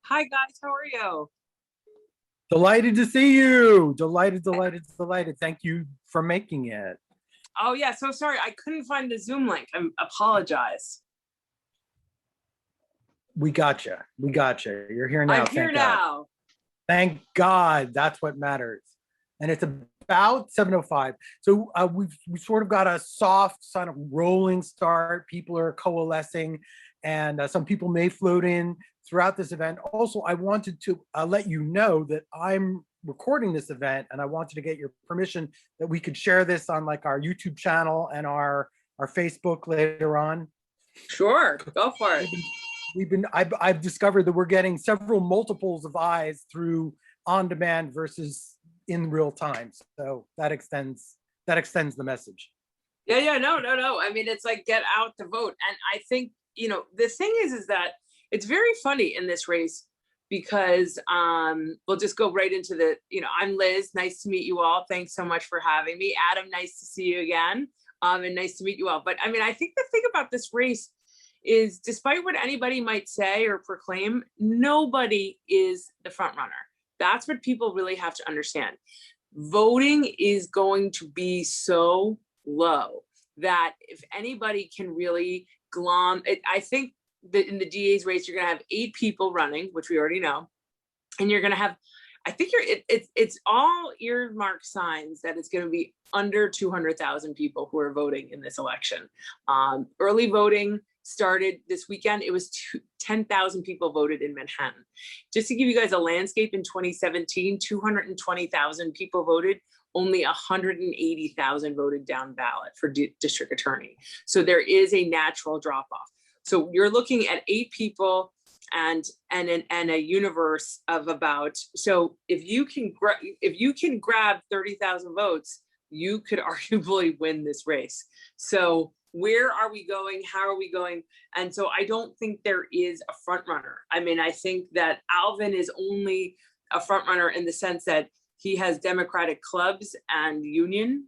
Hi guys, how are you? Delighted to see you. Delighted. Thank you for making it. Oh yeah, so sorry, I couldn't find the Zoom link. I apologize. We got you. We got you. You're here now. I'm here Thank God. now. Thank God. That's what matters. And it's about 7:05. So we sort of got a soft sort of rolling start. People are coalescing, and some people may float in throughout this event. Also, I wanted to let you know that I'm recording this event, and I wanted to get your permission that we could share this on like our YouTube channel and our Facebook later on. Sure, go for it. I've discovered that we're getting several multiples of eyes through on demand versus in real time. So that extends the message. Yeah, no. I mean, it's like get out to vote. And I think, the thing is that it's very funny in this race because we'll just go right into I'm Liz. Nice to meet you all. Thanks so much for having me. Adam, nice to see you again. And nice to meet you all. But I mean, I think the thing about this race is despite what anybody might say or proclaim, nobody is the front runner. That's what people really have to understand. Voting is going to be so low that if anybody can really glom it, I think that in the DA's race, you're going to have 8 people running, which we already know. And you're going to have, I think it's all earmark signs that it's going to be under 200,000 people who are voting in this election. Early voting started this weekend. It was 10,000 people voted in Manhattan. Just to give you guys a landscape, in 2017, 220,000 people voted. Only 180,000 voted down ballot for district attorney. So there is a natural drop off. So you're looking at 8 people and a universe of about, so if you can grab 30,000 votes, you could arguably win this race. So where are we going? How are we going? And so I don't think there is a front runner. I mean, I think that Alvin is only a front runner in the sense that he has Democratic clubs and union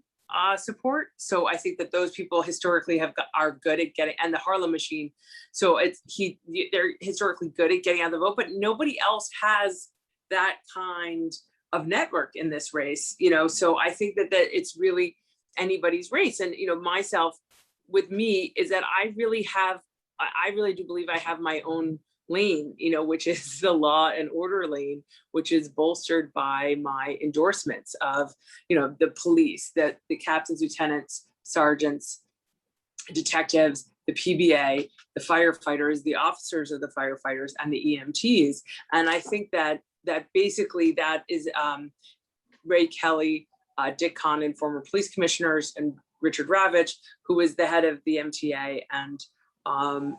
support. So I think that those people historically are good at getting, and the Harlem machine. So they're historically good at getting out the vote, but nobody else has that kind of network in this race, So I think that it's really anybody's race. And, myself, with me is that I really do believe I have my own lane, which is the law and order lane, which is bolstered by my endorsements of, the police, the captains, lieutenants, sergeants, detectives, the PBA, the firefighters, the officers of the firefighters, and the EMTs. And I think that basically that is Ray Kelly, Dick Connon, former police commissioners, and Richard Ravitch, who was the head of the MTA and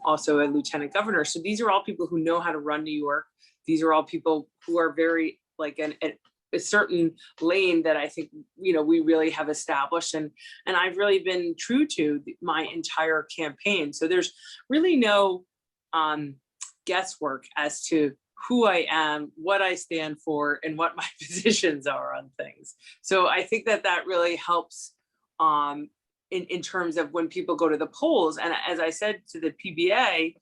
also a lieutenant governor. So these are all people who know how to run New York. These are all people who are very like a certain lane that I think, we really have established. And I've really been true to my entire campaign. So there's really no guesswork as to who I am, what I stand for, and what my positions are on things. So I think that really helps in terms of when people go to the polls. And as I said to the PBA,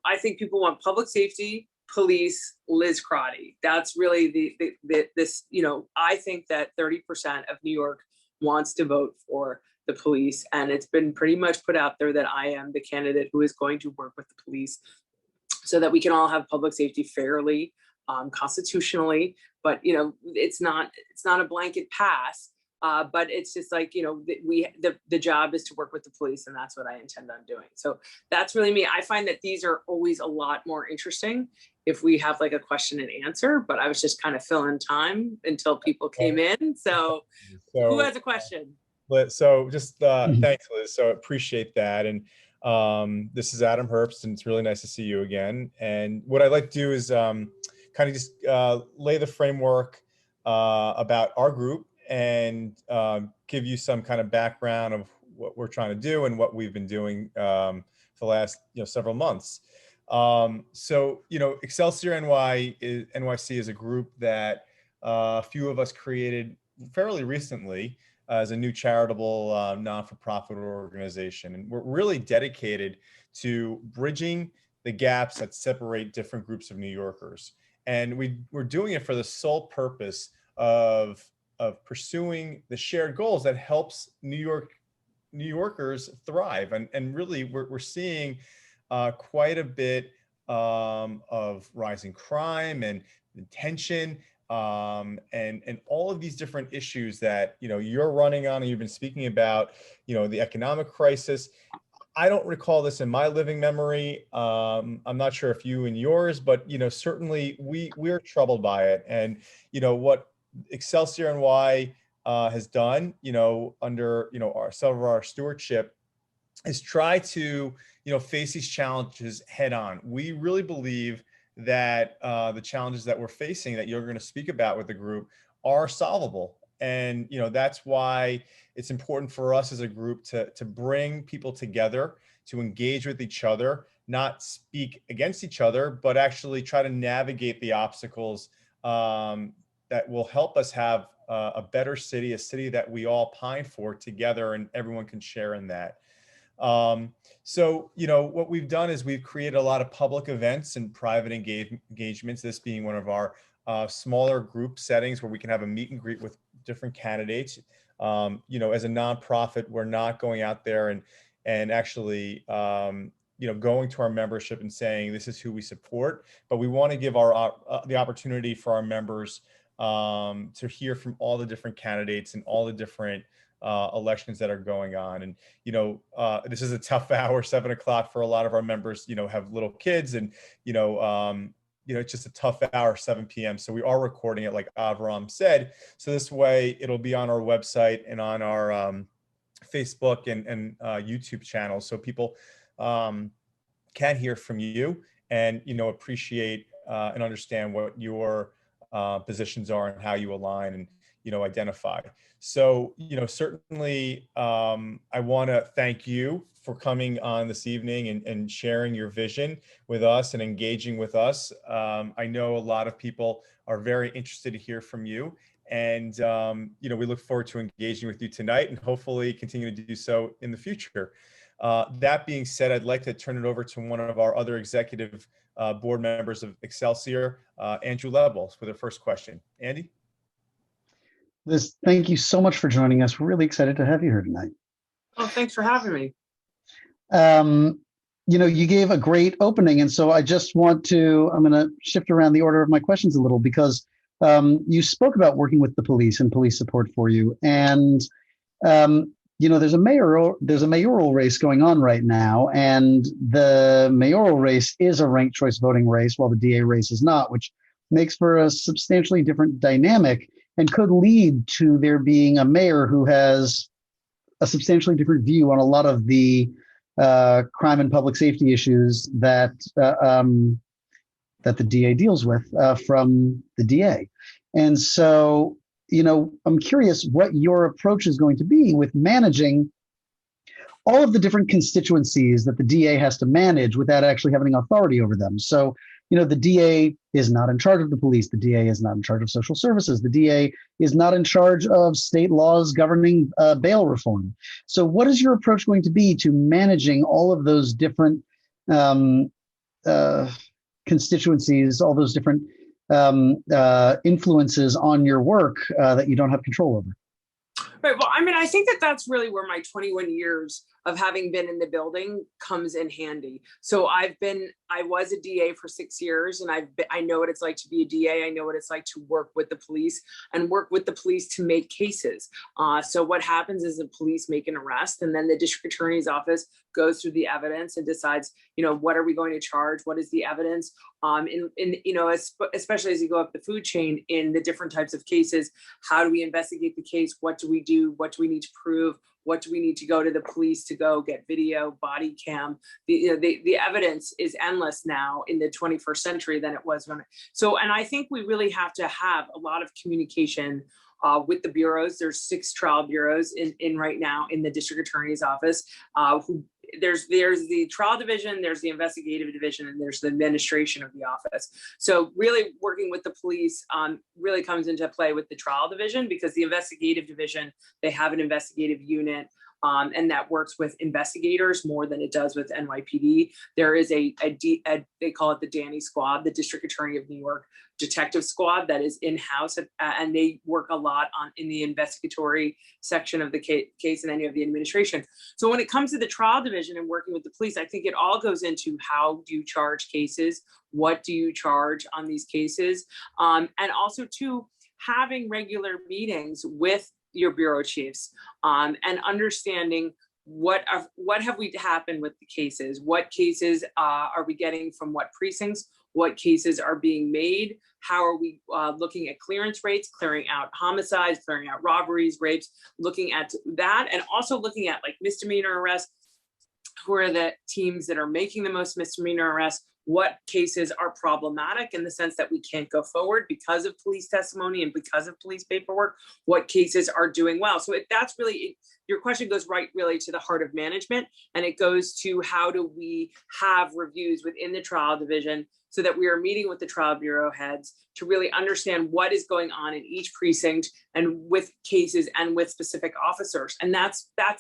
I think people want public safety, police, Liz Crotty. That's really this, I think that 30% of New York wants to vote for the police. And it's been pretty much put out there that I am the candidate who is going to work with the police so that we can all have public safety fairly, constitutionally. But, it's not a blanket pass. But it's just like, the job is to work with the police, and that's what I intend on doing. So that's really me. I find that these are always a lot more interesting if we have like a question and answer, but I was just kind of filling time until people came in. So who has a question? So just thanks, Liz. So appreciate that. And this is Adam Herbst, and it's really nice to see you again. And what I'd like to do is kind of just lay the framework about our group and give you some kind of background of what we're trying to do and what we've been doing for the last several months. So Excelsior NYC is a group that a few of us created fairly recently as a new charitable non-for-profit organization, and we're really dedicated to bridging the gaps that separate different groups of New Yorkers. And we're doing it for the sole purpose of pursuing the shared goals that helps New Yorkers thrive. And really, we're seeing quite a bit of rising crime and tension, and all of these different issues that you're running on and you've been speaking about. The economic crisis. I don't recall this in my living memory. I'm not sure if you and yours, but certainly we're troubled by it. And what Excelsior NY has done, under some of our stewardship, is try to face these challenges head on. We really believe that the challenges that we're facing, that you're going to speak about with the group, are solvable. And that's why it's important for us as a group to bring people together, to engage with each other, not speak against each other, but actually try to navigate the obstacles that will help us have a better city, a city that we all pine for together, and everyone can share in that. So what we've done is we've created a lot of public events and private engagements, this being one of our smaller group settings where we can have a meet and greet with different candidates. As a nonprofit, we're not going out there and actually going to our membership and saying this is who we support, but we want to give the opportunity for our members to hear from all the different candidates and all the different elections that are going on. And this is a tough hour, 7 o'clock, for a lot of our members. Have little kids, and it's just a tough hour, 7 p.m. So we are recording it, like Avram said. So this way it'll be on our website and on our Facebook and YouTube channels, so people can hear from you and appreciate and understand what your positions are and how you align and identify. So certainly I want to thank you for coming on this evening and sharing your vision with us and engaging with us. I know a lot of people are very interested to hear from you, and we look forward to engaging with you tonight and hopefully continue to do so in the future. That being said, I'd like to turn it over to one of our other executive board members of Excelsior, Andrew Lebwohl, for the first question. Andy? Liz, thank you so much for joining us. We're really excited to have you here tonight. Oh, thanks for having me. You gave a great opening, and so I'm going to shift around the order of my questions a little, because you spoke about working with the police and police support for you. And there's a mayoral race going on right now, and the mayoral race is a ranked choice voting race, while the DA race is not, which makes for a substantially different dynamic and could lead to there being a mayor who has a substantially different view on a lot of the crime and public safety issues that the DA deals with from the DA. And so, I'm curious what your approach is going to be with managing all of the different constituencies that the DA has to manage without actually having authority over them. So, the DA is not in charge of the police. The DA is not in charge of social services. The DA is not in charge of state laws governing bail reform. So what is your approach going to be to managing all of those different constituencies, all those different influences on your work that you don't have control over? Right. Well, I think that's really where my 21 years of having been in the building comes in handy. So I was a DA for 6 years, and I know what it's like to be a DA. I know what it's like to work with the police and work with the police to make cases. So what happens is the police make an arrest, and then the district attorney's office goes through the evidence and decides, what are we going to charge? What is the evidence? Especially as you go up the food chain in the different types of cases, how do we investigate the case? What do we do? What do we need to prove? What do we need to go to the police to go get video, body cam? The evidence is endless now in the 21st century than it was when. And I think we really have to have a lot of communication with the bureaus. There's 6 trial bureaus in right now in the district attorney's office. There's the trial division, there's the investigative division, and there's the administration of the office. So really working with the police really comes into play with the trial division, because the investigative division, they have an investigative unit. and that works with investigators more than it does with NYPD. There is they call it the Danny Squad, the District Attorney of New York Detective Squad, that is in-house, and they work a lot in the investigatory section of the case and any of the administration. So when it comes to the trial division and working with the police, I think it all goes into how do you charge cases, what do you charge on these cases, and also too, having regular meetings with your bureau chiefs, and understanding what have we happened with the cases, what cases are we getting from what precincts, what cases are being made, how are we looking at clearance rates, clearing out homicides, clearing out robberies, rapes, looking at that, and also looking at like misdemeanor arrests. Who are the teams that are making the most misdemeanor arrests? What cases are problematic in the sense that we can't go forward because of police testimony and because of police paperwork? What cases are doing well? So that's really, your question goes right really to the heart of management, and it goes to how do we have reviews within the trial division so that we are meeting with the trial bureau heads to really understand what is going on in each precinct and with cases and with specific officers. And that's at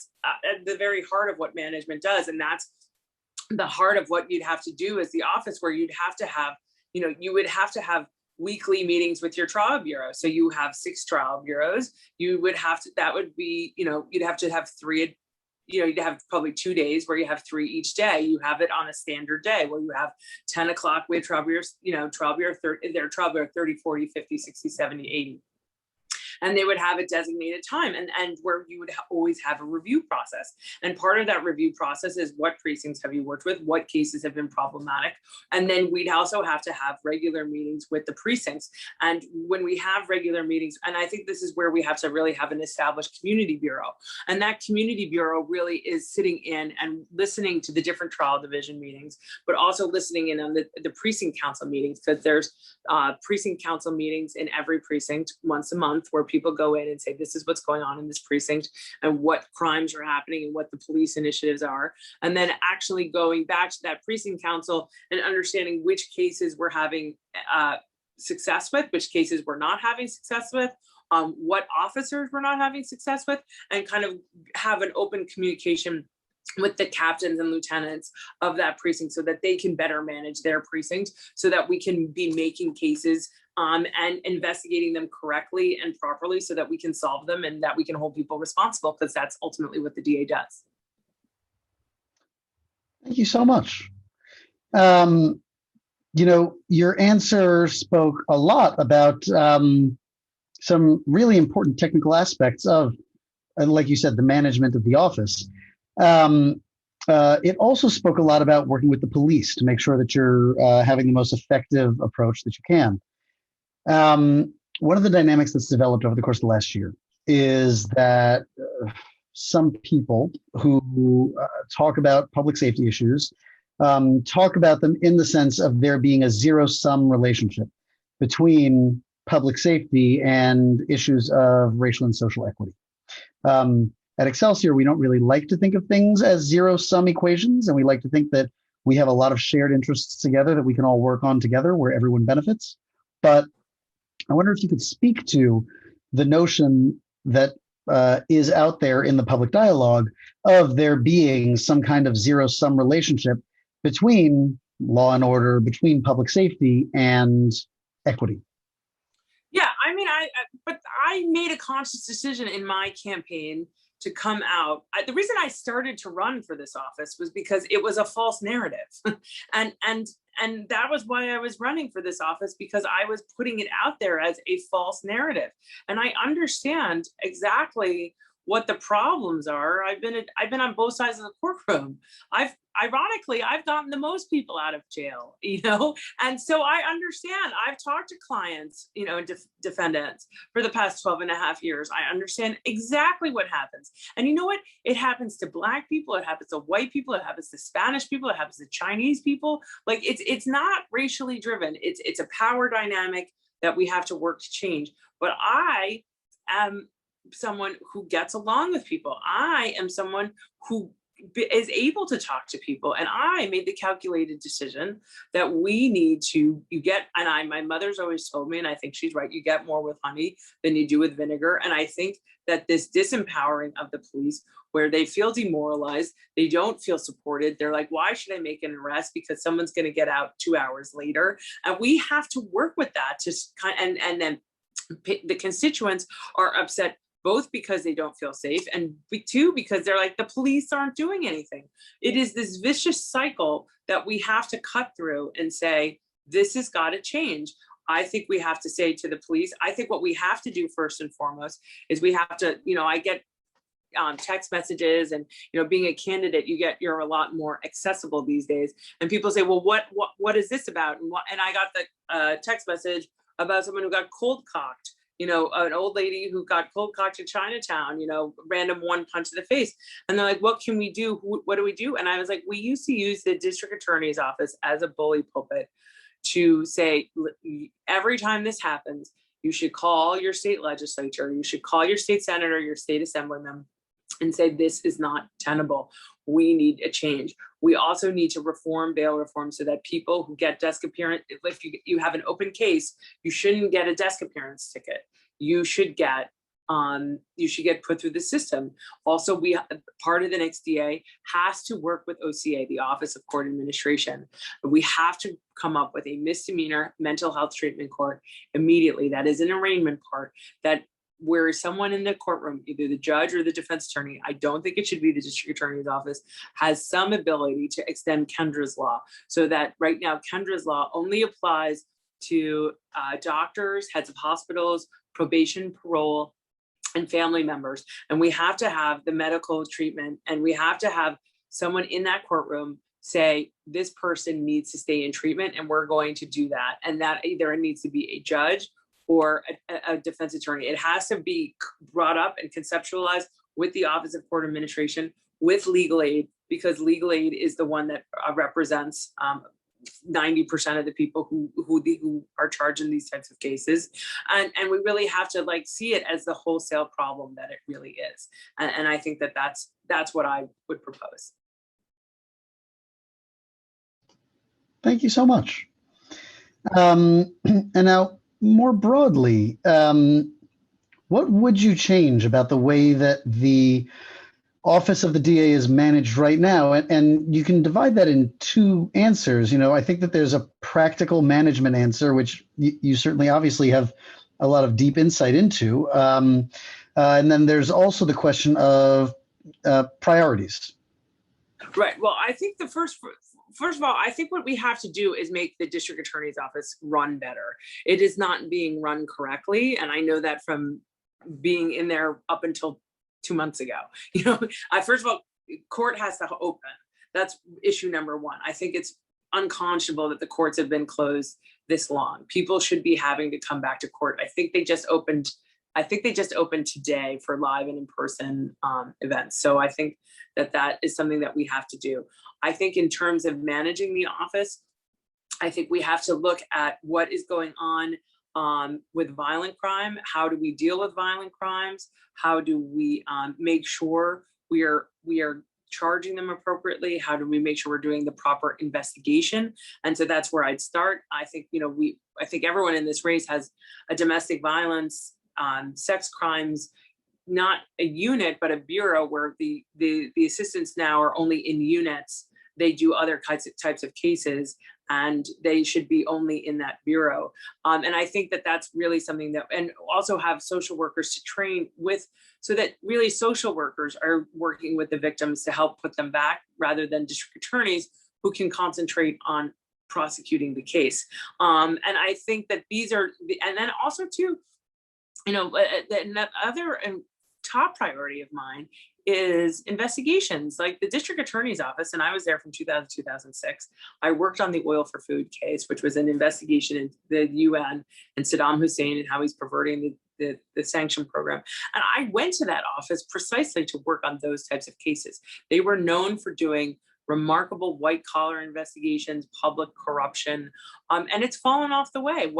the very heart of what management does. And that's the heart of what you'd have to do as the office, where you'd have to have, you would have to have weekly meetings with your trial bureau. So you have 6 trial bureaus. You would have to, that would be, you'd have to have 3, you'd have probably 2 days where you have 3 each day. You have it on a standard day where you have 10 o'clock with trial bureaus, trial bureau 30, their trial bureau 30, 40, 50, 60, 70, 80. And they would have a designated time, and where you would always have a review process. And part of that review process is what precincts have you worked with, what cases have been problematic. And then we'd also have to have regular meetings with the precincts. And when we have regular meetings, and I think this is where we have to really have an established community bureau. And that community bureau really is sitting in and listening to the different trial division meetings, but also listening in on the precinct council meetings, because there's precinct council meetings in every precinct once a month where people go in and say, this is what's going on in this precinct and what crimes are happening and what the police initiatives are. And then actually going back to that precinct council and understanding which cases we're having success with, which cases we're not having success with, what officers we're not having success with, and kind of have an open communication with the captains and lieutenants of that precinct so that they can better manage their precinct, so that we can be making cases and investigating them correctly and properly so that we can solve them and that we can hold people responsible, because that's ultimately what the DA does. Thank you so much. Your answer spoke a lot about some really important technical aspects of, like you said, the management of the office. It also spoke a lot about working with the police to make sure that you're having the most effective approach that you can. One of the dynamics that's developed over the course of the last year is that some people who talk about public safety issues talk about them in the sense of there being a zero-sum relationship between public safety and issues of racial and social equity. At Excelsior, we don't really like to think of things as zero-sum equations, and we like to think that we have a lot of shared interests together that we can all work on together where everyone benefits. But I wonder if you could speak to the notion that is out there in the public dialogue of there being some kind of zero-sum relationship between law and order, between public safety and equity. Yeah, I mean, but I made a conscious decision in my campaign to come out. The reason I started to run for this office was because it was a false narrative. and that was why I was running for this office, because I was putting it out there as a false narrative. And I understand exactly what the problems are. I've been on both sides of the courtroom. Ironically, I've gotten the most people out of jail, and so I understand. I've talked to clients, and defendants for the past 12 and a half years. I understand exactly what happens. And you know what? It happens to Black people. It happens to white people. It happens to Spanish people. It happens to Chinese people. Like it's not racially driven. It's a power dynamic that we have to work to change. But I am someone who gets along with people. I am someone who is able to talk to people. And I made the calculated decision that we need to, my mother's always told me, and I think she's right, you get more with honey than you do with vinegar. And I think that this disempowering of the police, where they feel demoralized, they don't feel supported. They're like, why should I make an arrest? Because someone's going to get out 2 hours later. And we have to work with that to and then the constituents are upset, both because they don't feel safe, and two, because they're like, the police aren't doing anything. It is this vicious cycle that we have to cut through and say, this has got to change. I think we have to say to the police, I think what we have to do first and foremost is we have to, I get text messages, and being a candidate, you're a lot more accessible these days, and people say, well, what is this about? And I got the text message about someone who got cold cocked, an old lady who got cold cocked in Chinatown, random one punch to the face. And they're like, what can we do? What do we do? And I was like, we used to use the district attorney's office as a bully pulpit to say, every time this happens, you should call your state legislature, you should call your state senator, your state assemblyman, and say, this is not tenable. We need a change. We also need to reform bail reform so that people who get desk appearance, if you have an open case, you shouldn't get a desk appearance ticket. You should get put through the system. Also, part of the next DA has to work with OCA, the Office of Court Administration. We have to come up with a misdemeanor mental health treatment court immediately. That is an arraignment court where someone in the courtroom, either the judge or the defense attorney, I don't think it should be the district attorney's office, has some ability to extend Kendra's law, so that right now Kendra's law only applies to doctors, heads of hospitals, probation, parole, and family members. And we have to have the medical treatment, and we have to have someone in that courtroom say, this person needs to stay in treatment, and we're going to do that. And that either needs to be a judge or a defense attorney. It has to be brought up and conceptualized with the Office of Court Administration, with legal aid, because legal aid is the one that represents 90% of the people who are charged in these types of cases. And we really have to see it as the wholesale problem that it really is. And I think that's what I would propose. Thank you so much. And now, more broadly, what would you change about the way that the office of the DA is managed right now? And you can divide that in two answers. I think that there's a practical management answer, which you certainly obviously have a lot of deep insight into. And then there's also the question of priorities. Right. Well, I think first of all, I think what we have to do is make the district attorney's office run better. It is not being run correctly. And I know that from being in there up until 2 months ago. First of all, court has to open. That's issue number one. I think it's unconscionable that the courts have been closed this long. People should be having to come back to court. I think they just opened today for live and in-person events. So I think that is something that we have to do. I think in terms of managing the office, I think we have to look at what is going on with violent crime. How do we deal with violent crimes? How do we make sure we are charging them appropriately? How do we make sure we're doing the proper investigation? And so that's where I'd start. I think I think everyone in this race has a domestic violence, sex crimes, not a unit, but a bureau where the assistants now are only in units. They do other types of cases, and they should be only in that bureau. And I think that's really something and also have social workers to train with, so that really social workers are working with the victims to help put them back, rather than district attorneys who can concentrate on prosecuting the case. And I think that and then also too, another top priority of mine is investigations. Like the district attorney's office, and I was there from 2000 to 2006. I worked on the oil for food case, which was an investigation in the UN and Saddam Hussein and how he's perverting the sanction program. And I went to that office precisely to work on those types of cases. They were known for doing remarkable white collar investigations, public corruption, and it's fallen off the way.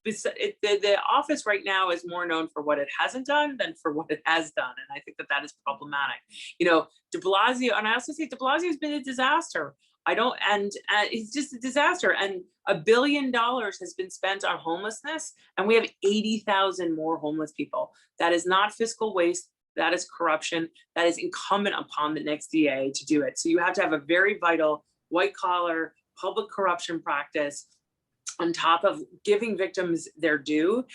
the office right now is more known for what it hasn't done than for what it has done. And I think that that is problematic. You know, de Blasio, and I also think de Blasio has been a disaster. It's just a disaster. And $1 billion has been spent on homelessness, and we have 80,000 more homeless people. That is not fiscal waste. That is corruption. That is incumbent upon the next DA to do it. So you have to have a very vital white collar public corruption practice on top of giving victims their due,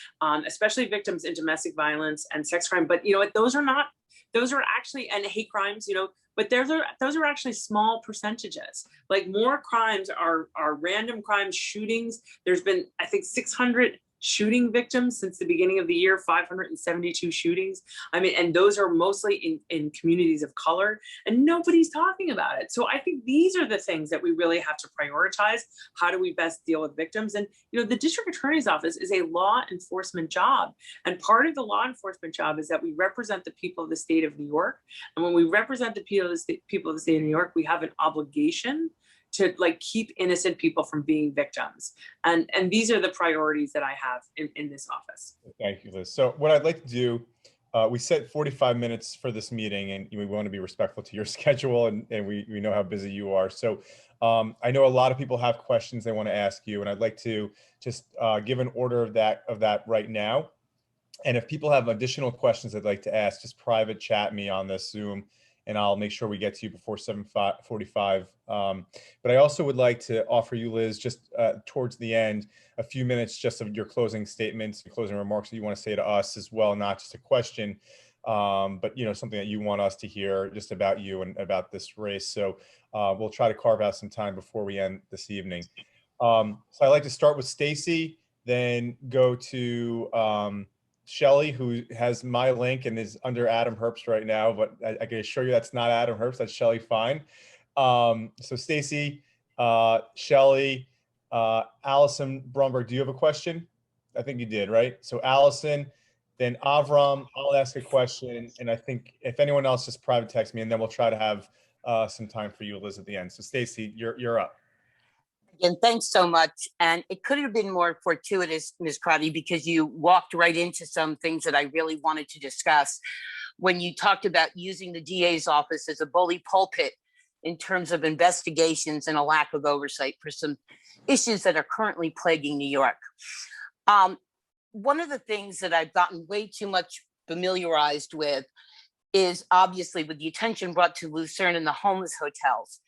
especially victims in domestic violence and sex crime. But you know what? Those are actually, and hate crimes, you know, but those are actually small percentages. Like, more crimes are random crimes, shootings. There's been, I think, 600 shooting victims since the beginning of the year, 572 shootings. I mean, and those are mostly in communities of color, and nobody's talking about it. So I think these are the things that we really have to prioritize. How do we best deal with victims? And, you know, the district attorney's office is a law enforcement job. And part of the law enforcement job is that we represent the people of the state of New York. And when we represent the people of the state of New York, we have an obligation to keep innocent people from being victims. And these are the priorities that I have in this office. Thank you, Liz. So what I'd like to do, we set 45 minutes for this meeting, and we want to be respectful to your schedule, and we know how busy you are. So I know a lot of people have questions they want to ask you, and I'd like to just give an order of that right now. And if people have additional questions they'd like to ask, just private chat me on this Zoom, and I'll make sure we get to you before 7:45. But I also would like to offer you, Liz, just towards the end, a few minutes just of your closing statements, your closing remarks that you want to say to us as well, not just a question, but you know, something that you want us to hear just about you and about this race. So we'll try to carve out some time before we end this evening. So I'd like to start with Stacy, then go to Shelly, who has my link and is under Adam Herbst right now, but I can assure you that's not Adam Herbst, that's Shelly Fine. So Stacy, Shelly, Allison Bromberg, do you have a question? I think you did, right? So Allison, then Avram, I'll ask a question, and I think if anyone else, just private text me, and then we'll try to have some time for you, Liz, at the end. So Stacy, you're up. Again, thanks so much. And it could have been more fortuitous, Ms. Crotty, because you walked right into some things that I really wanted to discuss when you talked about using the DA's office as a bully pulpit in terms of investigations and a lack of oversight for some issues that are currently plaguing New York. One of the things that I've gotten way too much familiarized with is obviously with the attention brought to Lucerne and the homeless hotels.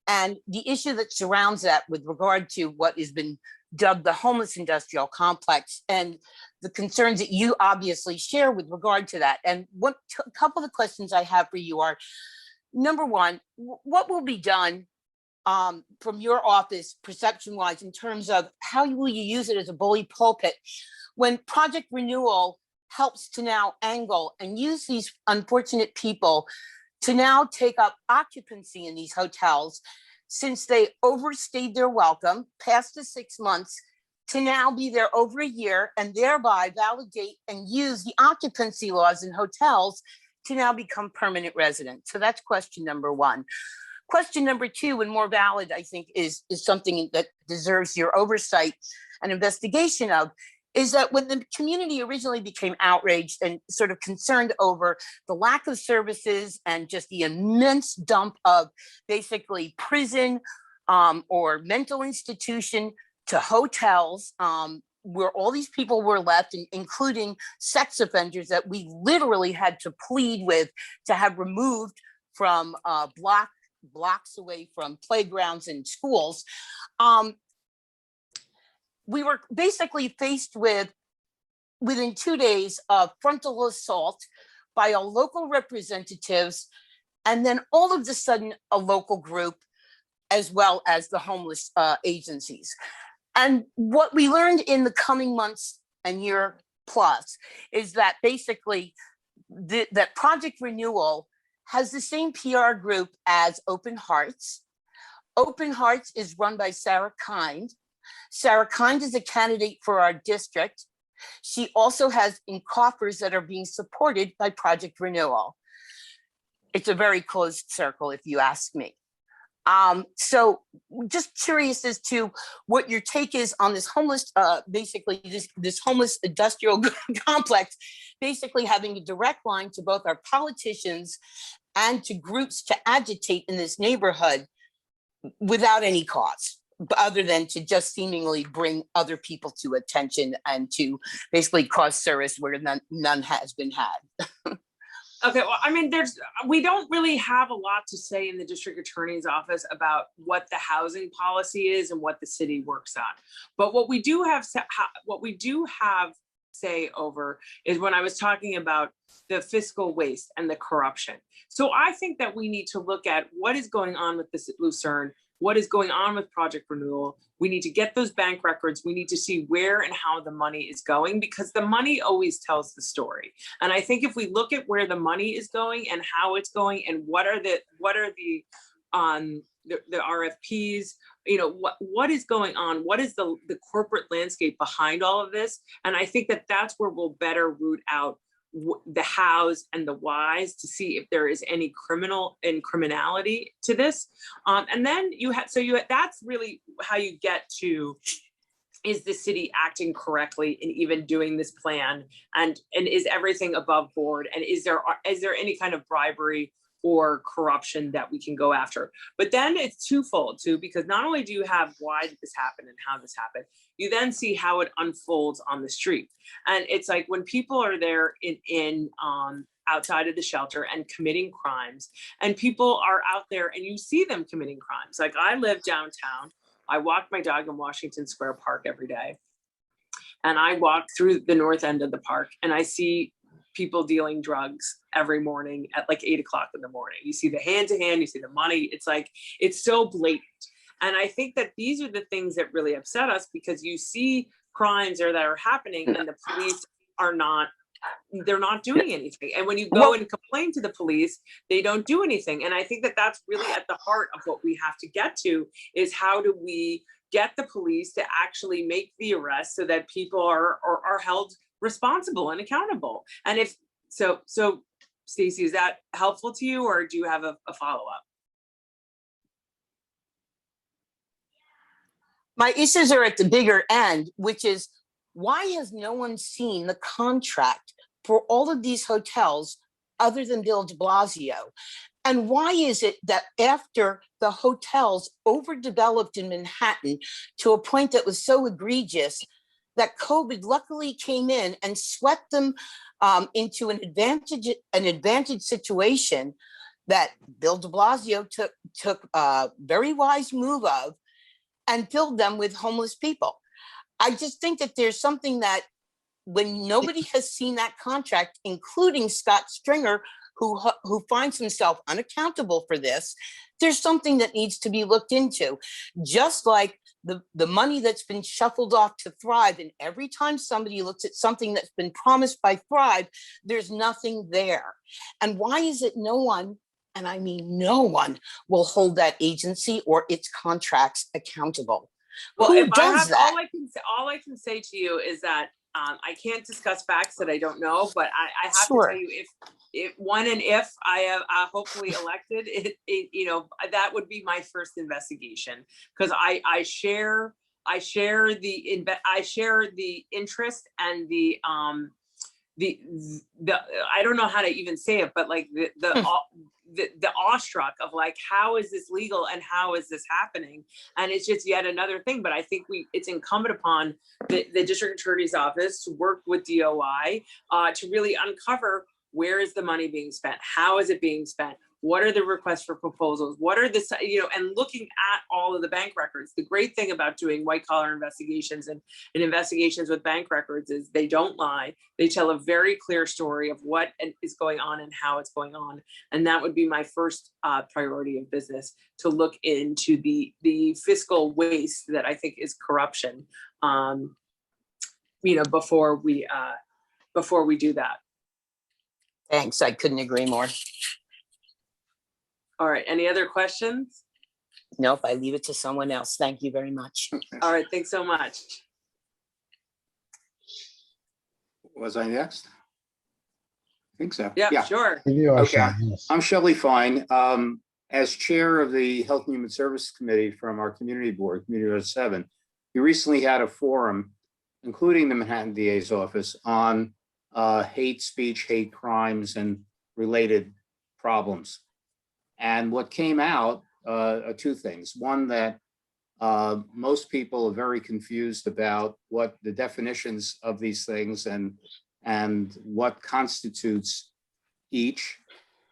And the issue that surrounds that with regard to what has been dubbed the homeless industrial complex, and the concerns that you obviously share with regard to that. And a couple of the questions I have for you are, number one, what will be done from your office perception-wise in terms of how will you use it as a bully pulpit when Project Renewal helps to now angle and use these unfortunate people to now take up occupancy in these hotels, since they overstayed their welcome past the 6 months, to now be there over a year and thereby validate and use the occupancy laws in hotels to now become permanent residents. So that's question number one. Question number two, and more valid, I think, is something that deserves your oversight and investigation of, is that when the community originally became outraged and sort of concerned over the lack of services and just the immense dump of basically prison or mental institution to hotels, where all these people were left, including sex offenders that we literally had to plead with to have removed from blocks away from playgrounds and schools. We were basically faced with, within 2 days, of frontal assault by our local representatives, and then all of a sudden a local group, as well as the homeless agencies. And what we learned in the coming months and year plus is that basically that Project Renewal has the same PR group as Open Hearts. Open Hearts is run by Sarah Kind. Sarah Kind is a candidate for our district. She also has in coffers that are being supported by Project Renewal. It's a very closed circle, if you ask me. So just curious as to what your take is on this homeless, basically this homeless industrial complex, basically having a direct line to both our politicians and to groups to agitate in this neighborhood without any cause, other than to just seemingly bring other people to attention and to basically cause service where none has been had. Okay, well, I mean, we don't really have a lot to say in the district attorney's office about what the housing policy is and what the city works on. But what we do have say over is when I was talking about the fiscal waste and the corruption. So I think that we need to look at what is going on with this Lucerne, what is going on with Project Renewal. We need to get those bank records. We need to see where and how the money is going, because the money always tells the story. And I think if we look at where the money is going and how it's going and what are the RFPs, you know, what is going on? What is the corporate landscape behind all of this? And I think that that's where we'll better root out the hows and the whys to see if there is any criminality to this. And then that's really how you get to, is the city acting correctly in even doing this plan? And is everything above board? And is there any kind of bribery or corruption that we can go after? But then it's twofold too, because not only do you have why did this happen and how this happened, you then see how it unfolds on the street. And it's like when people are there in outside of the shelter and committing crimes, and people are out there and you see them committing crimes. Like I live downtown. I walk my dog in Washington Square Park every day. And I walk through the north end of the park and I see people dealing drugs every morning at like 8 o'clock in the morning. You see the hand to hand, you see the money. It's like, it's so blatant. And I think that these are the things that really upset us, because you see crimes that are happening and the police they're not doing anything. And when you go and complain to the police, they don't do anything. And I think that that's really at the heart of what we have to get to, is how do we get the police to actually make the arrest so that people are held responsible and accountable. And if so Stacey, is that helpful to you, or do you have a follow-up? My issues are at the bigger end, which is, why has no one seen the contract for all of these hotels other than Bill de Blasio? And why is it that after the hotels overdeveloped in Manhattan to a point that was so egregious, that COVID luckily came in and swept them into an advantage situation that Bill de Blasio took a very wise move of, and filled them with homeless people? I just think that there's something that, when nobody has seen that contract, including Scott Stringer, who finds himself unaccountable for this, there's something that needs to be looked into. Just like the money that's been shuffled off to Thrive, and every time somebody looks at something that's been promised by Thrive, there's nothing there. And why is it no one, and I mean no one, will hold that agency or its contracts accountable? Well, who does that? All I can say to you is that I can't discuss facts that I don't know, but I have Sure. to tell you, if I am hopefully elected, that would be my first investigation, because I share the interest and the I don't know how to even say it, but like the awestruck of like, how is this legal and how is this happening? And it's just yet another thing. But I think it's incumbent upon the district attorney's office to work with DOI to really uncover, where is the money being spent? How is it being spent? What are the requests for proposals? What are the, and looking at all of the bank records. The great thing about doing white collar investigations and investigations with bank records is they don't lie. They tell a very clear story of what is going on and how it's going on. And that would be my first priority of business, to look into the fiscal waste that I think is corruption, before we do that. Thanks, I couldn't agree more. All right, any other questions? Nope, I leave it to someone else. Thank you very much. All right, thanks so much. Was I next? I think so. Yeah, sure. You are, Okay. Sean, yes. I'm Shelly Fine. as chair of the Health and Human Services Committee from our community board, Community 7, we recently had a forum, including the Manhattan DA's office, on hate speech, hate crimes, and related problems. And what came out are two things. One, that most people are very confused about what the definitions of these things and what constitutes each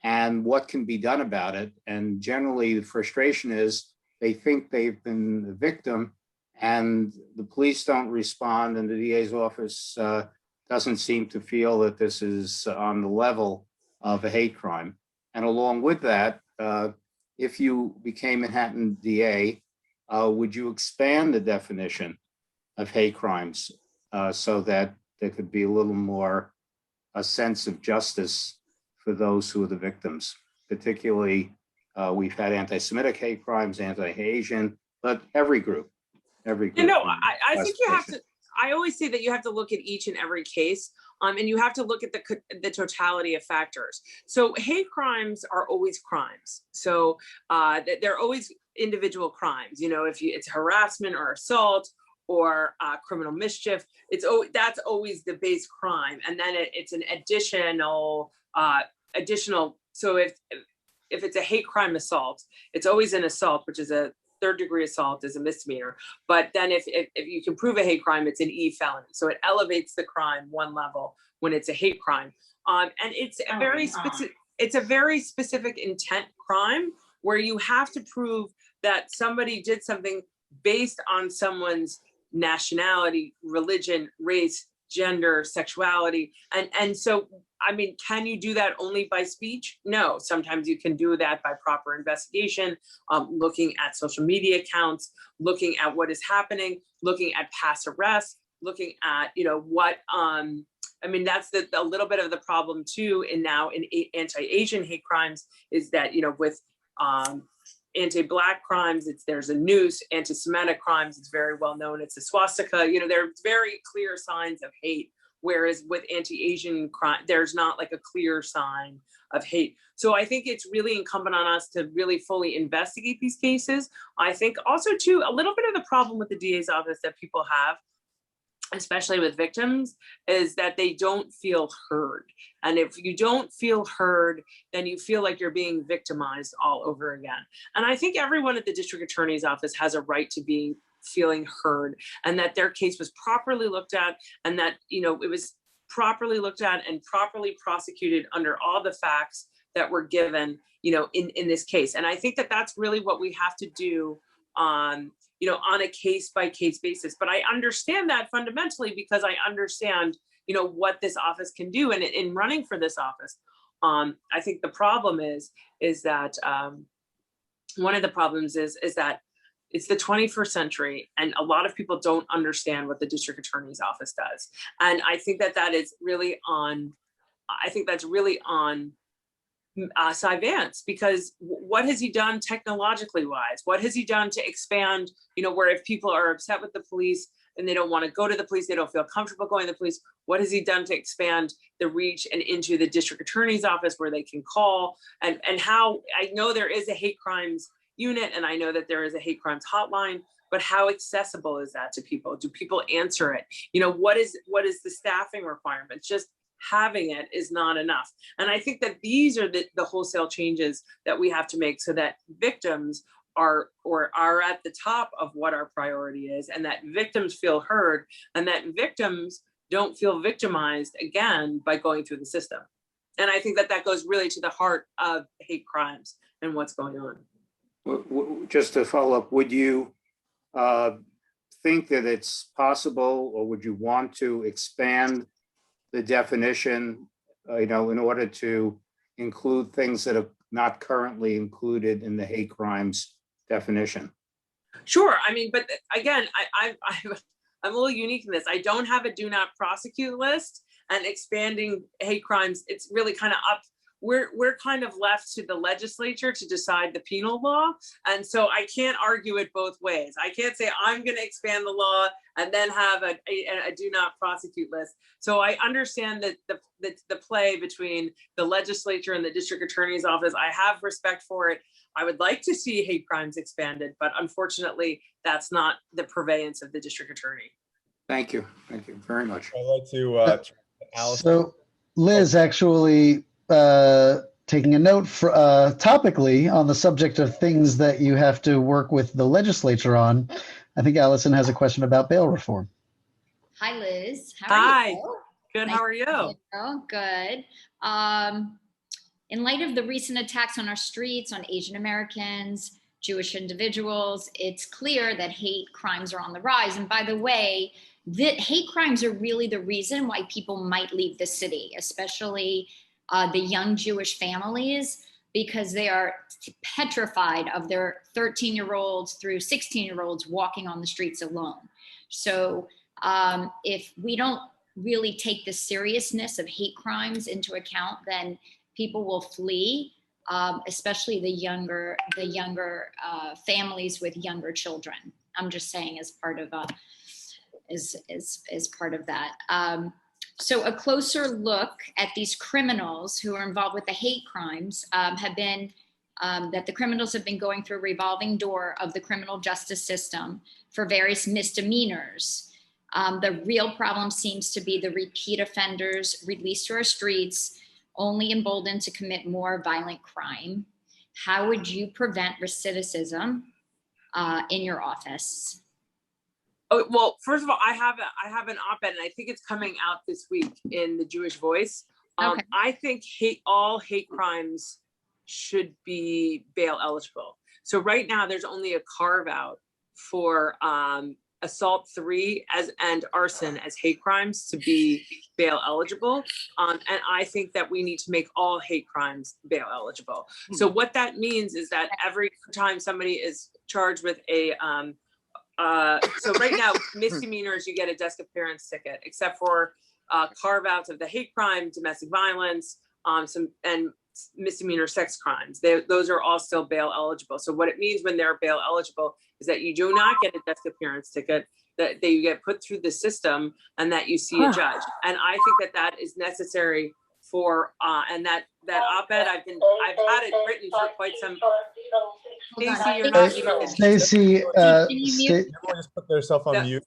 and what can be done about it. And generally the frustration is they think they've been the victim and the police don't respond, and the DA's office doesn't seem to feel that this is on the level of a hate crime. And along with that, if you became Manhattan DA, would you expand the definition of hate crimes so that there could be a little more a sense of justice for those who are the victims? Particularly, we've had anti-Semitic hate crimes, anti-Asian, but every group. You know, I think you have to, I always say that you have to look at each and every case, and you have to look at the totality of factors. So hate crimes are always crimes. So they're always individual crimes. You know, if it's harassment or assault or criminal mischief, that's always the base crime, and then it's an additional. So if it's a hate crime assault, it's always an assault, which is a third-degree assault is a misdemeanor. But then if you can prove a hate crime, it's an E felony. So it elevates the crime one level when it's a hate crime. And it's a very specific intent crime where you have to prove that somebody did something based on someone's nationality, religion, race, gender, sexuality. And so, I mean, can you do that only by speech? No, sometimes you can do that by proper investigation, looking at social media accounts, looking at what is happening, looking at past arrests, looking at, you know, what, I mean, that's a little bit of the problem too. And now in anti-Asian hate crimes is that, you know, with anti-Black crimes, there's a noose. Anti-Semitic crimes, it's very well known, it's a swastika. You know, there are very clear signs of hate. Whereas with anti-Asian crime, there's not like a clear sign of hate. So I think it's really incumbent on us to really fully investigate these cases. I think also too, a little bit of the problem with the DA's office that people have, especially with victims, is that they don't feel heard. And if you don't feel heard, then you feel like you're being victimized all over again. And I think everyone at the district attorney's office has a right to be feeling heard, and that their case was properly looked at, and that, you know, it was properly looked at and properly prosecuted under all the facts that were given, you know, in this case. And I think that that's really what we have to do on, you know, on a case by case basis. But I understand that fundamentally because I understand, you know, what this office can do. And in running for this office, I think the problem is that one of the problems is that it's the 21st century, and a lot of people don't understand what the district attorney's office does. And I think that is really on, Cy Vance, because what has he done technologically wise? What has he done to expand, you know, where if people are upset with the police and they don't want to go to the police, they don't feel comfortable going to the police, what has he done to expand the reach and into the district attorney's office where they can call? And how, I know there is a hate crimes unit, and I know that there is a hate crimes hotline, but how accessible is that to people? Do people answer it? You know, what is the staffing requirements? Just having it is not enough. And I think that these are the wholesale changes that we have to make so that victims are at the top of what our priority is, and that victims feel heard, and that victims don't feel victimized again by going through the system. And I think that goes really to the heart of hate crimes and what's going on. Just to follow up, would you think that it's possible, or would you want to expand the definition, you know, in order to include things that are not currently included in the hate crimes definition? Sure. I mean, but again, I'm a little unique in this. I don't have a do not prosecute list, and expanding hate crimes, it's really kind of up we're kind of left to the legislature to decide the penal law. And so I can't argue it both ways. I can't say I'm going to expand the law and then have a do not prosecute list. So I understand that the play between the legislature and the district attorney's office. I have respect for it. I would like to see hate crimes expanded, but unfortunately, that's not the purveyance of the district attorney. Thank you. Thank you very much. I'd like to Allison. So Liz, actually taking a note for, topically on the subject of things that you have to work with the legislature on, I think Allison has a question about bail reform. Hi, Liz. How are you? Good. Nice How are you? Oh, good. In light of the recent attacks on our streets, on Asian Americans, Jewish individuals, it's clear that hate crimes are on the rise. And by the way, hate crimes are really the reason why people might leave the city, especially the young Jewish families, because they are petrified of their 13-year-olds through 16-year-olds walking on the streets alone. So if we don't really take the seriousness of hate crimes into account, then people will flee, especially the younger families with younger children. I'm just saying as part of as part of that. So a closer look at these criminals who are involved with the hate crimes have been that the criminals have been going through a revolving door of the criminal justice system for various misdemeanors. The real problem seems to be the repeat offenders released to our streets, only emboldened to commit more violent crime. How would you prevent recidivism in your office? Oh, well, first of all, I have an op-ed, and I think it's coming out this week in the Jewish Voice. Okay. I think all hate crimes should be bail eligible. So right now, there's only a carve out for assault 3 and arson as hate crimes to be bail eligible. And I think that we need to make all hate crimes bail eligible. So what that means is that every time somebody is charged with a so right now, misdemeanors, you get a desk appearance ticket, except for carve outs of the hate crime, domestic violence, and misdemeanor sex crimes. Those are all still bail eligible. So what it means when they're bail eligible is that you do not get a desk appearance ticket, that you get put through the system and that you see a judge. And I think that is necessary for, and that op-ed, I've had it written for quite some. Stacey, you're not muted. Stacey, Everyone just put themselves on mute.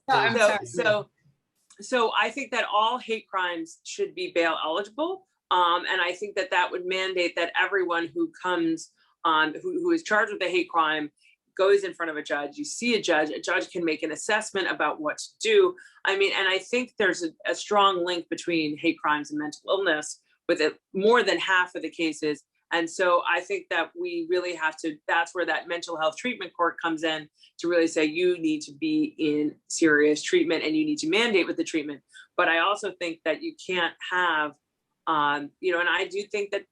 So I think that all hate crimes should be bail eligible. And I think that would mandate that everyone who comes who is charged with a hate crime goes in front of a judge. You see a judge can make an assessment about what to do. I mean, and I think there's a strong link between hate crimes and mental illness with more than half of the cases. And so I think that we really have to, that's where that mental health treatment court comes in to really say, you need to be in serious treatment and you need to mandate with the treatment. But I also think that you can't have, and I do think that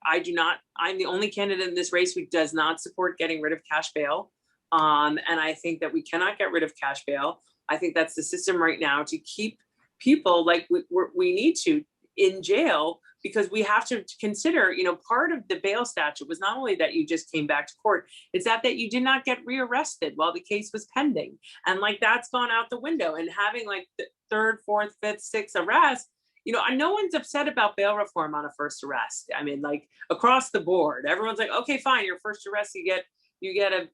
I'm the only candidate in this race who does not support getting rid of cash bail. And I think that we cannot get rid of cash bail. I think that's the system right now to keep people like we need to in jail, because we have to consider, part of the bail statute was not only that you just came back to court, it's that you did not get rearrested while the case was pending. And that's gone out the window, and having the 3rd, 4th, 5th, 6th arrest, no one's upset about bail reform on a first arrest. I mean, across the board, everyone's like, okay, fine, your first arrest, you get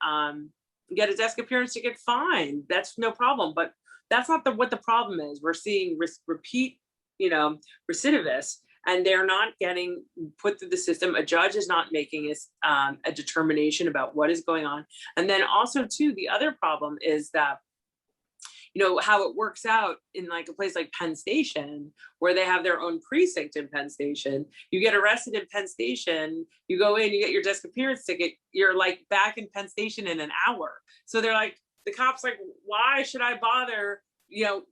a desk appearance ticket, fine, that's no problem. But that's not what the problem is. We're seeing repeat, recidivists, and they're not getting put through the system. A judge is not making a determination about what is going on. And then also too, the other problem is that, how it works out in a place like Penn Station, where they have their own precinct in Penn Station. You get arrested in Penn Station, you go in, you get your desk appearance ticket, you're back in Penn Station in an hour. So they're the cops why should I bother,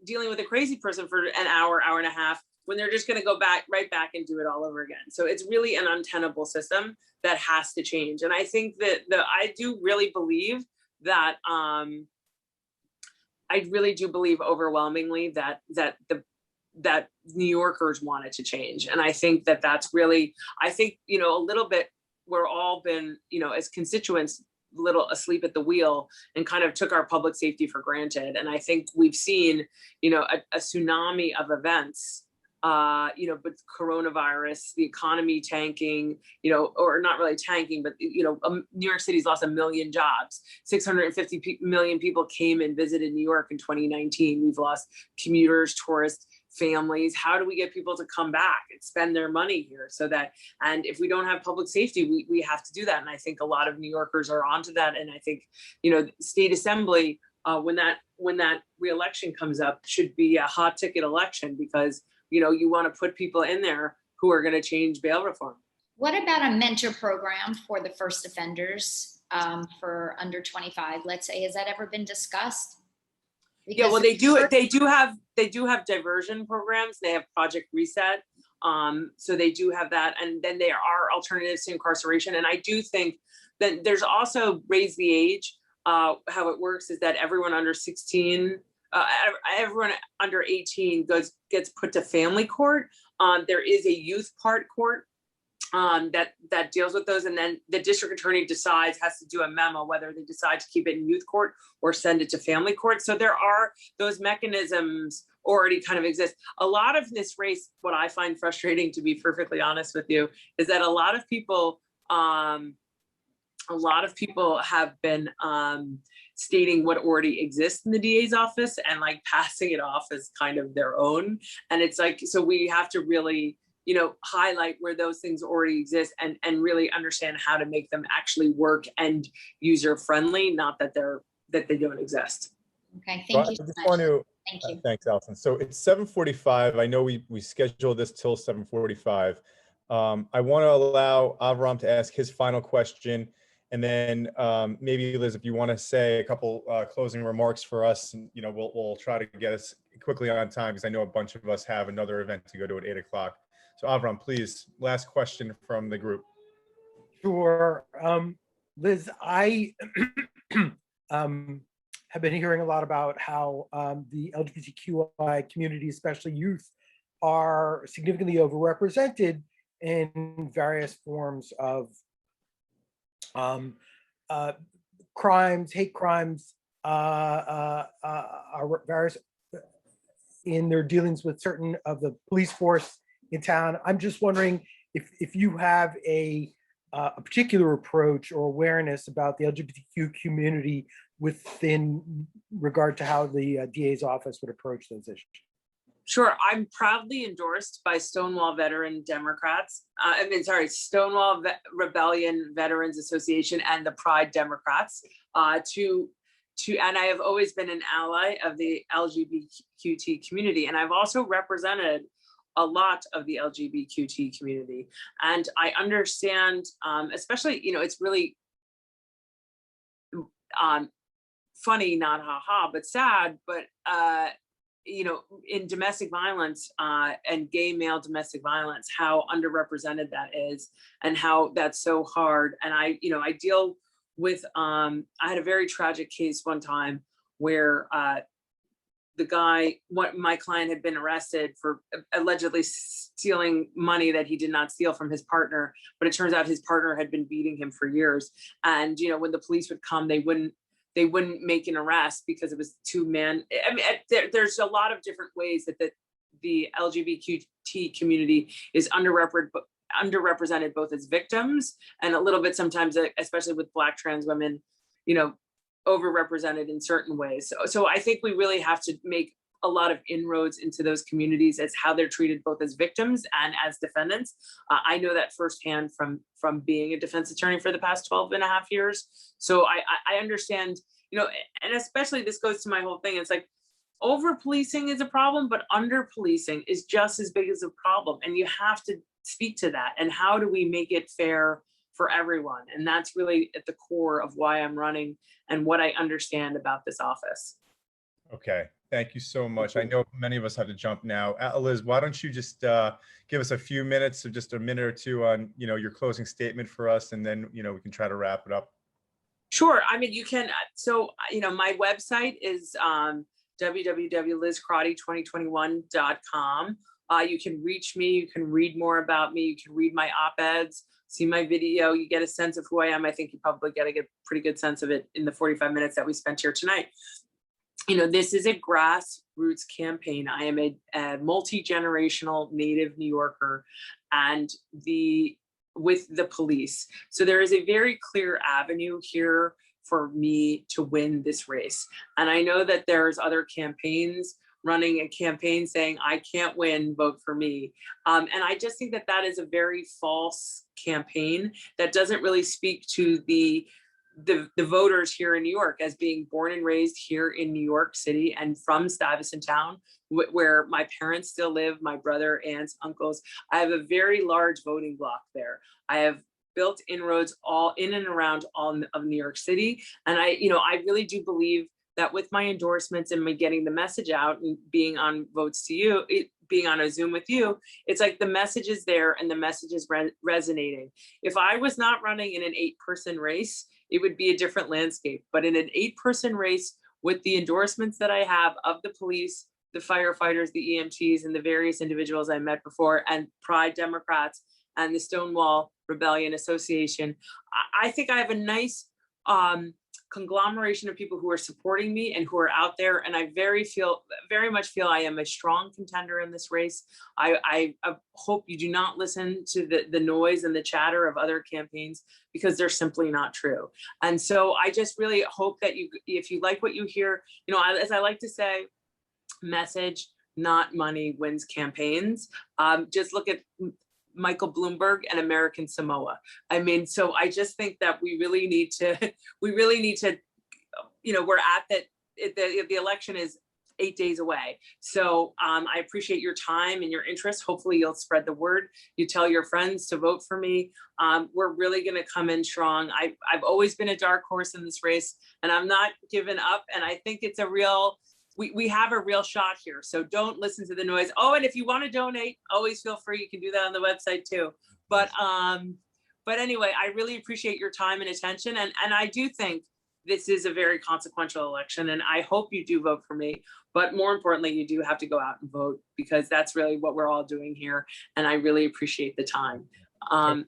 dealing with a crazy person for an hour, hour and a half, when they're just going to go right back and do it all over again. So it's really an untenable system that has to change. And I think that I do really believe that, I really do believe overwhelmingly that that New Yorkers wanted to change. And I think that that's really, I think, you know, a little bit, we're all been, you know, as constituents, little asleep at the wheel and kind of took our public safety for granted. And I think we've seen, you know, a tsunami of events, you know, but coronavirus, the economy tanking, you know, or not really tanking, but, you know, New York City's lost 1 million jobs. 650 million people came and visited New York in 2019. We've lost commuters, tourists, families. How do we get people to come back and spend their money here? So that, and if we don't have public safety, we have to do that. And I think a lot of New Yorkers are onto that. And I think, you know, state assembly, when that re-election comes up, should be a hot ticket election, because, you know, you want to put people in there who are going to change bail reform. What about a mentor program for the first offenders for under 25? Let's say, has that ever been discussed? Because yeah, well, they do have diversion programs. They have Project Reset. So they do have that. And then there are alternatives to incarceration. And I do think that there's also raise the age. How it works is that everyone under 16, everyone under 18 gets put to family court. There is a youth part court that deals with those, and then the district attorney has to do a memo whether they decide to keep it in youth court or send it to family court. So there are those mechanisms already kind of exist. A lot of this race, what I find frustrating, to be perfectly honest with you, is that a lot of people have been stating what already exists in the DA's office and like passing it off as kind of their own. And it's like, so we have to really, you know, highlight where those things already exist and really understand how to make them actually work and user friendly, not that they don't exist. Okay, thank you so much. Thank you. Thanks, Allison. So it's 7:45. I know we scheduled this till 7:45. I want to allow Avram to ask his final question. And then maybe, Liz, if you want to say a couple closing remarks for us, and, you know, we'll try to get us quickly on time, because I know a bunch of us have another event to go to at 8 o'clock. So Avram, please, last question from the group. Sure. Liz, I have been hearing a lot about how the LGBTQI community, especially youth, are significantly overrepresented in various forms of crimes, hate crimes, various in their dealings with certain of the police force in town. I'm just wondering if you have a particular approach or awareness about the LGBTQ community within regard to how the DA's office would approach those issues. Sure. I'm proudly endorsed by Stonewall Veteran Democrats. Stonewall Rebellion Veterans Association and the Pride Democrats and I have always been an ally of the LGBTQ community. And I've also represented a lot of the LGBTQ community. And I understand, especially, you know, it's really funny, not haha, but sad, but you know, in domestic violence and gay male domestic violence, how underrepresented that is and how that's so hard. And I deal with, I had a very tragic case one time where my client had been arrested for allegedly stealing money that he did not steal from his partner, but it turns out his partner had been beating him for years. And, you know, when the police would come, they wouldn't make an arrest because it was two men. I mean, there's a lot of different ways that the LGBTQ community is underrepresented both as victims and a little bit sometimes, especially with Black trans women, you know, overrepresented in certain ways. So I think we really have to make a lot of inroads into those communities as how they're treated both as victims and as defendants. I know that firsthand from being a defense attorney for the past 12 and a half years. So I understand, you know, and especially this goes to my whole thing. It's like over policing is a problem, but under policing is just as big as a problem. And you have to speak to that. And how do we make it fair for everyone? And that's really at the core of why I'm running and what I understand about this office. Okay. Thank you so much. I know many of us have to jump now. Liz, why don't you just give us a few minutes, or just a minute or two on, you know, your closing statement for us, and then, you know, we can try to wrap it up. Sure. I mean, you can, so, you know, my website is www.lizcrotty2021.com. You can reach me, you can read more about me, you can read my op-eds, see my video, you get a sense of who I am. I think you probably get a pretty good sense of it in the 45 minutes that we spent here tonight. You know, this is a grassroots campaign. I am a multi-generational native New Yorker and with the police. So there is a very clear avenue here for me to win this race. And I know that there's other campaigns running a campaign saying, I can't win, vote for me. And I just think that that is a very false campaign that doesn't really speak to the voters here in New York, as being born and raised here in New York City and from Stuyvesant Town, where my parents still live, my brother, aunts, uncles. I have a very large voting block there. I have built inroads all in and around all of New York City. And I really do believe that with my endorsements and me getting the message out and being on Votes to You, being on a Zoom with you, it's like the message is there and the message is resonating. If I was not running in an 8-person race, it would be a different landscape. But in an 8-person race, with the endorsements that I have of the police, the firefighters, the EMTs, and the various individuals I met before, and Pride Democrats and the Stonewall Rebellion Association, I think I have a nice conglomeration of people who are supporting me and who are out there. And I very much feel I am a strong contender in this race. I hope you do not listen to the noise and the chatter of other campaigns, because they're simply not true. And so I just really hope that if you like what you hear, as I like to say, message, not money, wins campaigns. Just look at Michael Bloomberg and American Samoa. I mean, so I just think that we really need to, we're at the election is 8 days away. So I appreciate your time and your interest. Hopefully you'll spread the word. You tell your friends to vote for me. We're really gonna come in strong. I've always been a dark horse in this race, and I'm not giving up. And I think it's we have a real shot here. So don't listen to the noise. Oh, and if you want to donate, always feel free. You can do that on the website too. But anyway, I really appreciate your time and attention. And I do think this is a very consequential election, and I hope you do vote for me. But more importantly, you do have to go out and vote, because that's really what we're all doing here. And I really appreciate the time. And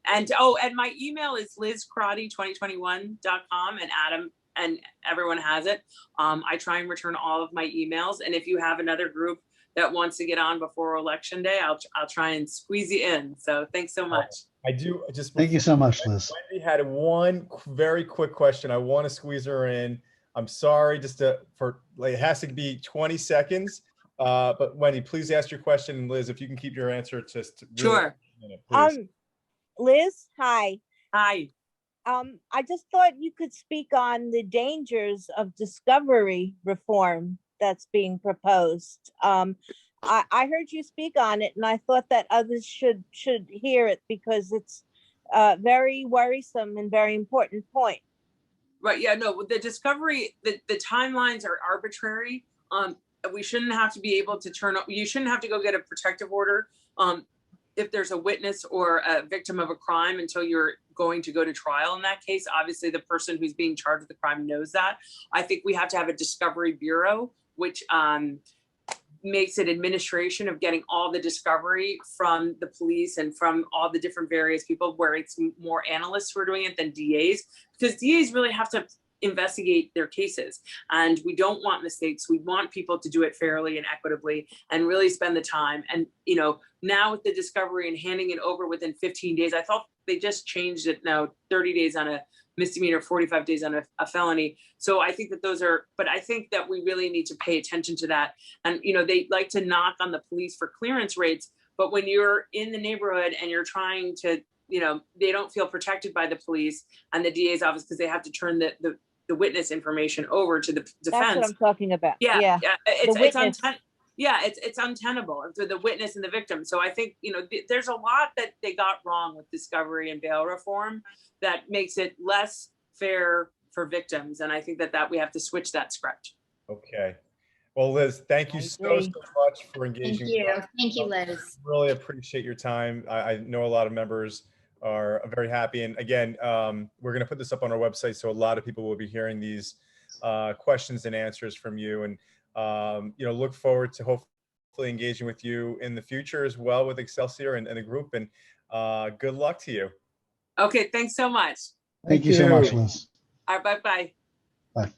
my email is lizcrotty2021.com, and Adam and everyone has it. I try and return all of my emails. And if you have another group that wants to get on before election day, I'll try and squeeze you in. So thanks so much. I do just. Thank you so much, Liz. Wendy had one very quick question. I want to squeeze her in. I'm sorry, it has to be 20 seconds. But Wendy, please ask your question. And Liz, if you can keep your answer just sure. Please. Liz, hi. Hi. I just thought you could speak on the dangers of discovery reform that's being proposed. I heard you speak on it, and I thought that others should hear it, because it's a very worrisome and very important point. Right. Yeah, no, the discovery, the timelines are arbitrary. We shouldn't have to be able to you shouldn't have to go get a protective order if there's a witness or a victim of a crime until you're going to go to trial. In that case, obviously the person who's being charged with the crime knows that. I think we have to have a discovery bureau, which makes it administration of getting all the discovery from the police and from all the different various people, where it's more analysts who are doing it than DAs, because DAs really have to investigate their cases, and we don't want mistakes. We want people to do it fairly and equitably and really spend the time. And now with the discovery and handing it over within 15 days, I thought they just changed it now, 30 days on a misdemeanor, 45 days on a felony. So I think that but I think that we really need to pay attention to that. And they like to knock on the police for clearance rates, but when you're in the neighborhood and you're trying to, they don't feel protected by the police and the DA's office, because they have to turn the witness information over to the defense. That's what I'm talking about. Yeah. It's untenable for the witness and the victim. So I think, there's a lot that they got wrong with discovery and bail reform that makes it less fair for victims. And I think that we have to switch that script. Okay. Well, Liz, thank you so much for engaging. Thank you. Thank you, Liz. Really appreciate your time. I know a lot of members are very happy. And again, we're going to put this up on our website, so a lot of people will be hearing these questions and answers from you. And look forward to hopefully engaging with you in the future as well with Excelsior and the group. And good luck to you. Okay, thanks so much. Thank you so much, Liz. All right, bye-bye. Bye.